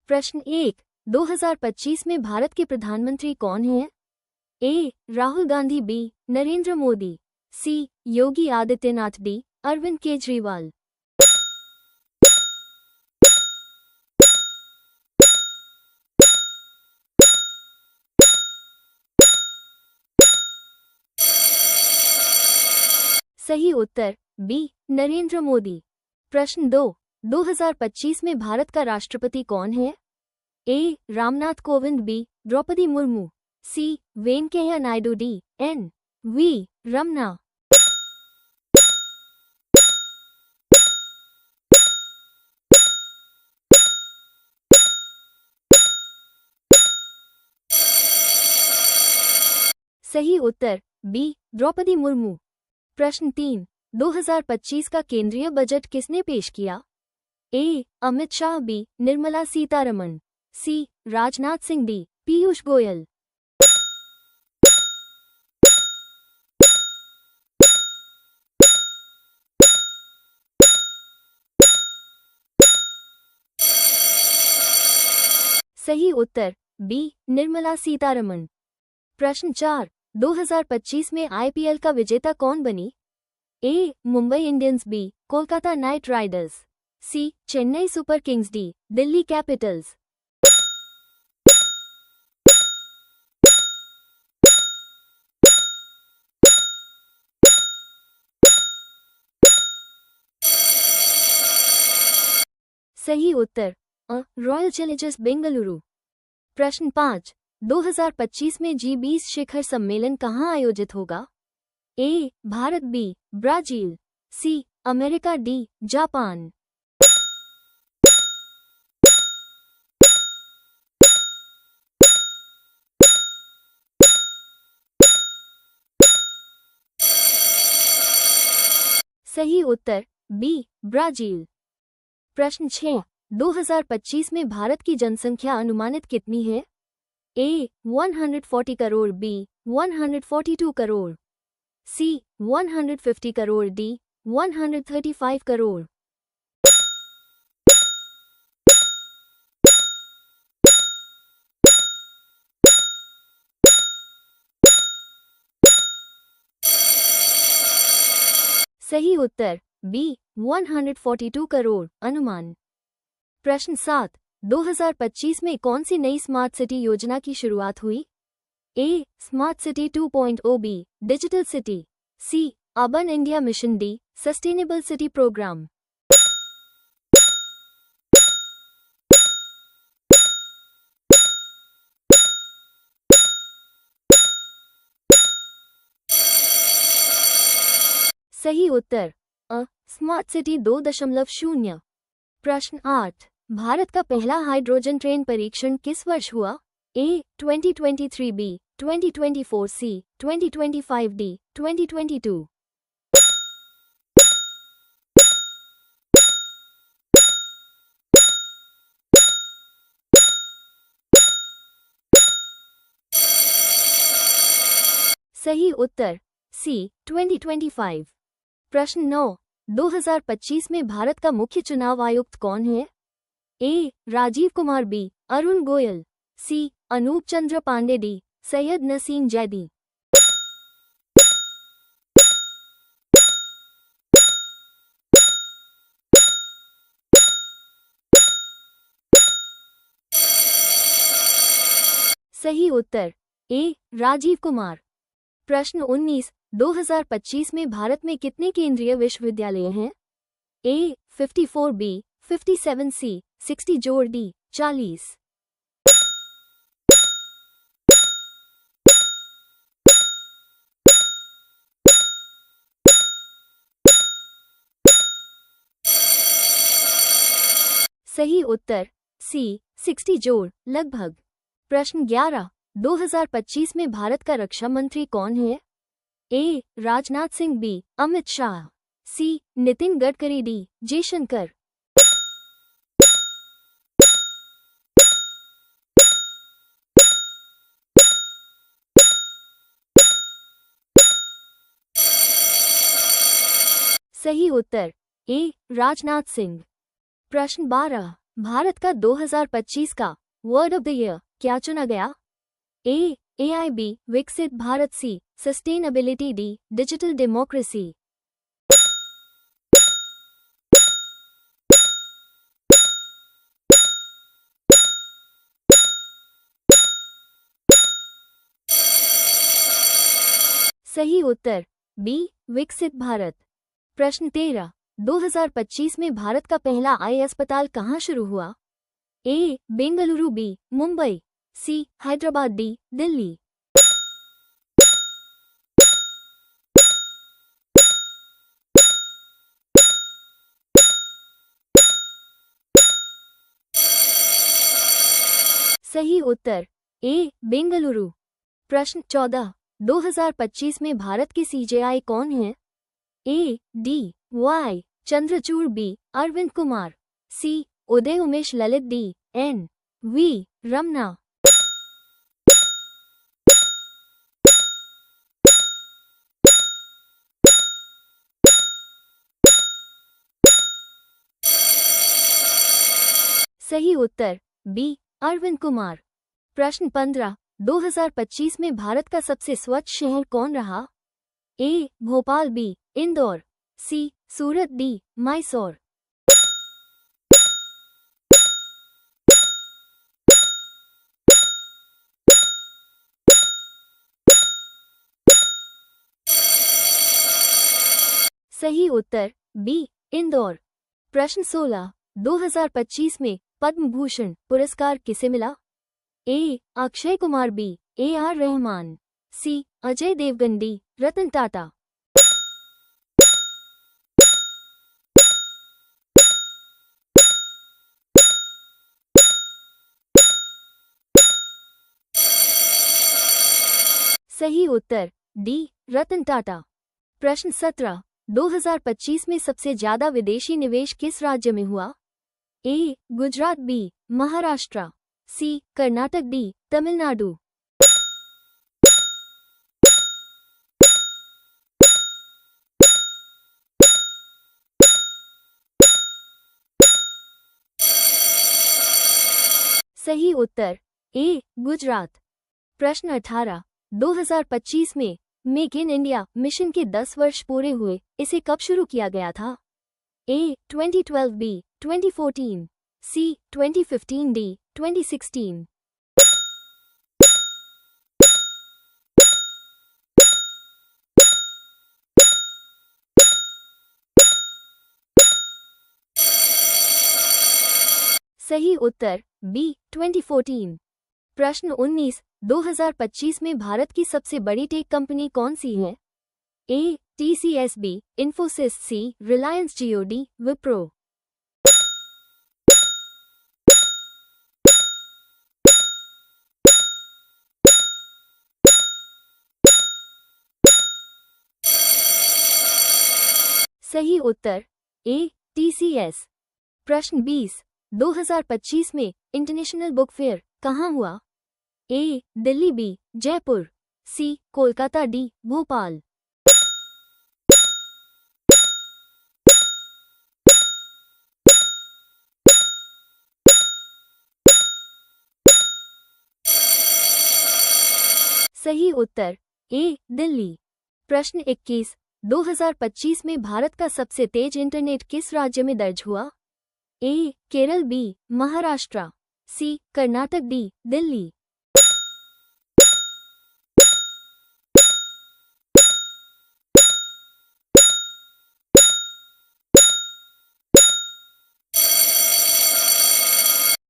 प्रश्न 1। 2025 में भारत के प्रधानमंत्री कौन हैं? ए. राहुल गांधी, बी. नरेंद्र मोदी, सी. योगी आदित्यनाथ, डी. अरविंद केजरीवाल। सही उत्तर बी. नरेंद्र मोदी। प्रश्न 2। 2025 में भारत का राष्ट्रपति कौन है? A. Ramnath Kovind, B. Droupadi Murmu, C. Venkaiah Naidu, D. N. V. Ramana. सही उत्तर बी. द्रौपदी मुर्मू। प्रश्न 3। 2025 का केंद्रीय बजट किसने पेश किया? ए. अमित शाह, बी. निर्मला सीतारमण, सी. राजनाथ सिंह, डी. पीयूष गोयल। सही उत्तर बी. निर्मला सीतारमण। प्रश्न 4। 2025 में आईपीएल का विजेता कौन बनी? A. Mumbai Indians, B. Kolkata knight riders, C. Chennai super kings, D. Delhi capitals. सही उत्तर अ. Royal challengers Bengaluru. प्रश्न 5। 2025 में जी20 शिखर सम्मेलन कहाँ आयोजित होगा? A. Bharat, B. Brazil, C. America, D. Japan. सही उत्तर बी. ब्राजील। प्रश्न 6। 2025 में भारत की जनसंख्या अनुमानित कितनी है? ए. 140 करोड़, बी. 142 करोड़, सी. 150 करोड़, डी. 135 करोड़। सही उत्तर बी. 142 करोड़ अनुमान। प्रश्न 7। 2025 में कौन सी नई स्मार्ट सिटी योजना की शुरुआत हुई? A. Smart city 2.0, B. Digital city, C. Urban India mission, D. Sustainable city programme. सही उत्तर अ. Smart city 2.0। प्रश्न 8। भारत का पहला हाइड्रोजन ट्रेन परीक्षण किस वर्ष हुआ? ए. 2023, बी. 2024, सी. 2025, डी. 2022। सही उत्तर सी. 2025। प्रश्न 9। 2025 में भारत का मुख्य चुनाव आयुक्त कौन है? ए. राजीव कुमार, बी. अरुण गोयल, सी. अनूप चंद्र पांडे, डी. सैयद नसीम जैदी। सही उत्तर ए. राजीव कुमार। प्रश्न 19। 2025 में भारत में कितने केंद्रीय विश्वविद्यालय हैं? ए. 54, बी. 57, सी. 60 जोड़ डी. 40। सही उत्तर सी. 60 जोड़ लगभग। प्रश्न 11। 2025 में भारत का रक्षा मंत्री कौन है? ए. राजनाथ सिंह, बी. अमित शाह, सी. नितिन गडकरी, डी. जयशंकर। सही उत्तर ए. राजनाथ सिंह। प्रश्न 12। भारत का 2025 का वर्ड ऑफ द ईयर क्या चुना गया? ए AIB विकसित भारत, सी सस्टेनेबिलिटी, डी डिजिटल डेमोक्रेसी। सही उत्तर बी विकसित भारत। प्रश्न 13, 2025 में भारत का पहला आई अस्पताल कहाँ शुरू हुआ? ए बेंगलुरु, बी मुंबई, सी हैदराबाद, डी दिल्ली। सही उत्तर ए बेंगलुरु। प्रश्न 14, 2025 में भारत के CJI कौन है? A D Y Chandrachud, B Arvind Kumar, C Uday Umesh Lalit, D N V Ramana. सही उत्तर बी अरविंद कुमार। प्रश्न 15, 2025 में भारत का सबसे स्वच्छ शहर कौन रहा? ए भोपाल, बी इंदौर, सी सूरत, डी मैसूर। सही उत्तर बी इंदौर। प्रश्न 16, 2025 में पद्म भूषण पुरस्कार किसे मिला? ए अक्षय कुमार, बी AR रहमान, सी अजय देवगन, डी रतन टाटा। सही उत्तर डी रतन टाटा। प्रश्न 17, 2025 में सबसे ज्यादा विदेशी निवेश किस राज्य में हुआ? ए गुजरात, बी महाराष्ट्र, सी कर्नाटक, डी तमिलनाडु। सही उत्तर ए गुजरात। प्रश्न 18, 2025 में मेक इन इंडिया मिशन के 10 वर्ष पूरे हुए, इसे कब शुरू किया गया था? ए 2012, बी 2014, सी 2015, डी 2016। सही उत्तर बी 2014। प्रश्न 19, 2025 में भारत की सबसे बड़ी टेक कंपनी कौन सी है? ए TCS, बी इन्फोसिस, सी रिलायंस जियो, डी विप्रो। सही उत्तर ए TCS। प्रश्न 20, 2025 में इंटरनेशनल बुक फेयर कहाँ हुआ? ए दिल्ली, बी जयपुर, सी कोलकाता, डी भोपाल। सही उत्तर ए दिल्ली। प्रश्न 21, 2025 में भारत का सबसे तेज इंटरनेट किस राज्य में दर्ज हुआ? ए केरल, बी महाराष्ट्र, सी कर्नाटक, डी दिल्ली।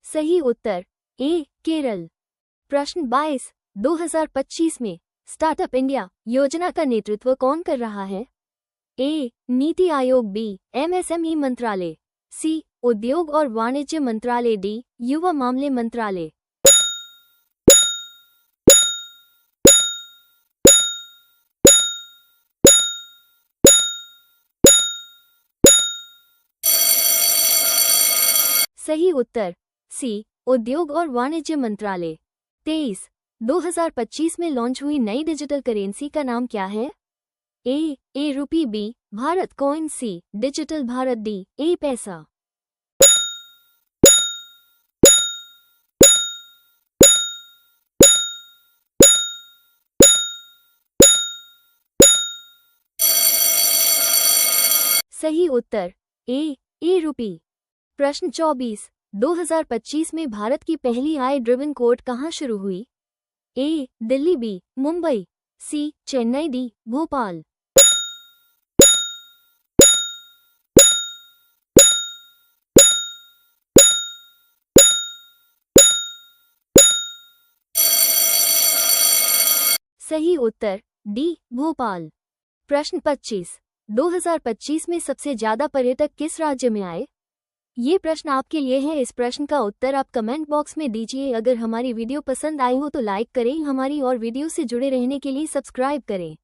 सही उत्तर ए केरल। प्रश्न 22, 2025 में स्टार्टअप इंडिया योजना का नेतृत्व कौन कर रहा है? ए नीति आयोग, बी MSME मंत्रालय, सी उद्योग और वाणिज्य मंत्रालय, डी युवा मामले मंत्रालय। सही उत्तर सी उद्योग और वाणिज्य मंत्रालय। 23, 2025 में लॉन्च हुई नई डिजिटल करेंसी का नाम क्या है? A rupee, B Bharat coin, C digital Bharat, D e paisa. सही उत्तर ए रुपी। प्रश्न 24, 2025 में भारत की पहली आई ड्रिवन कोर्ट कहाँ शुरू हुई? ए दिल्ली, बी मुंबई, सी चेन्नई, डी भोपाल। सही उत्तर डी भोपाल। प्रश्न 25, 2025 में सबसे ज्यादा पर्यटक किस राज्य में आए? ये प्रश्न आपके लिए है। इस प्रश्न का उत्तर आप कमेंट बॉक्स में दीजिए। अगर हमारी वीडियो पसंद आई हो तो लाइक करें। हमारी और वीडियो से जुड़े रहने के लिए सब्सक्राइब करें।